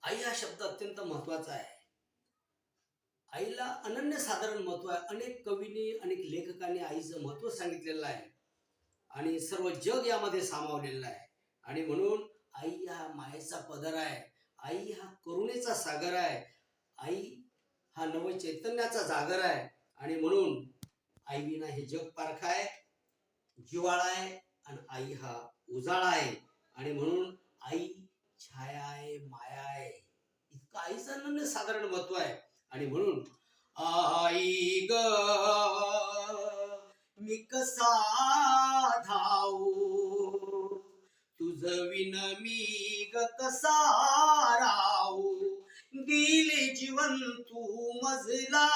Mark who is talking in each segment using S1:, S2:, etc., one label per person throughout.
S1: आई हा शब्द अत्यंत महत्वाचा आहे. आईला अनन्यसाधारण महत्व आहे. अनेक कवींनी, अनेक लेखकांनी आईचं महत्व सांगितलेलं आहे आणि सर्व जग यामध्ये सामावलेलं आहे. आणि म्हणून आई हा मायेचा पदर आहे. आई हा करुणेचा सागर आहे. आई हा नवचैतन्याचा जागर आहे. आणि म्हणून आई विना हे जग पारखं आहे, जिव्हाळा आहे. आणि आई हा उजाळा आहे. आणि म्हणून आई छाया आहे, माया आहे. इतकं आईचं अनन्यसाधारण महत्व आहे. आणि म्हणून आई ग मी कसा धावू, तुझ विन मी ग कसा राहू, गेले जीवन तू मजला,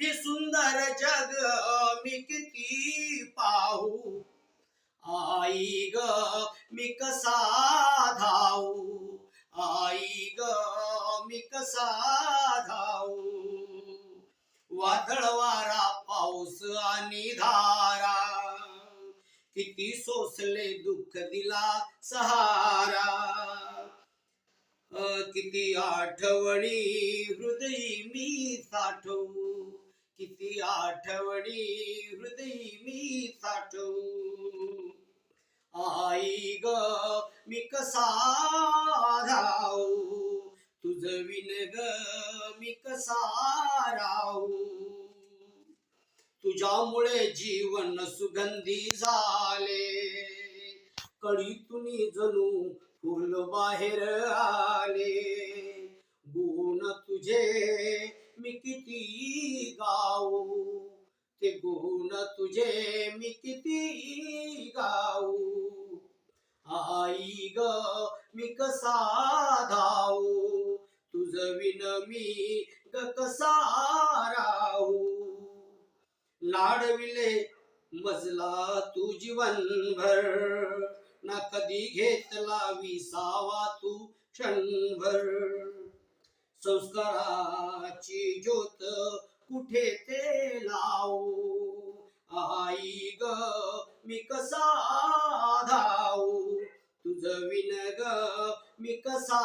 S1: हे सुंदर जग मी किती पाहू. आई ग मी कसा धावू, आई ग मी कसा धावू, वादळ वारा पाऊस आणि धारा, किती सोसले दुःख दिला सहारा, किती आठवणी हृदयी मी साठवू, किती आठवणी हृदयी मी साठवू. आई ग मी कसा राहू, तुझ विन ग मी कसा राहू, तुझ्यामुळे जीवन सुगंधी झाले, कळीतून जणू फुल बाहेर आले, गुण तुझे मी किती गाऊ, ते गुण तुझे मी किती गाऊ. आई ग मी कसा धावू, तुझ विन मी ग कसा राहू, लाडविले मजला तू जीवनभर, ना कधी घेतला विसावा तू क्षणभर, संस्काराची ज्योत कुठे ते लावू, आई ग मी कसा धावू, तुझ विन ग मी कसा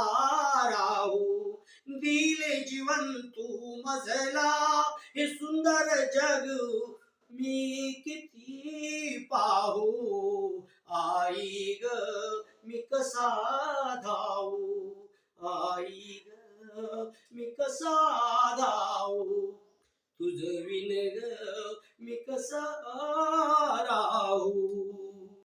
S1: राहू, दिले जीवन तू मजला, हे सुंदर जग मी किती पाहू. आई ग मी कसा धावू, आई ग मी कसा धावू, तुझ विन ग मी कसा राहू.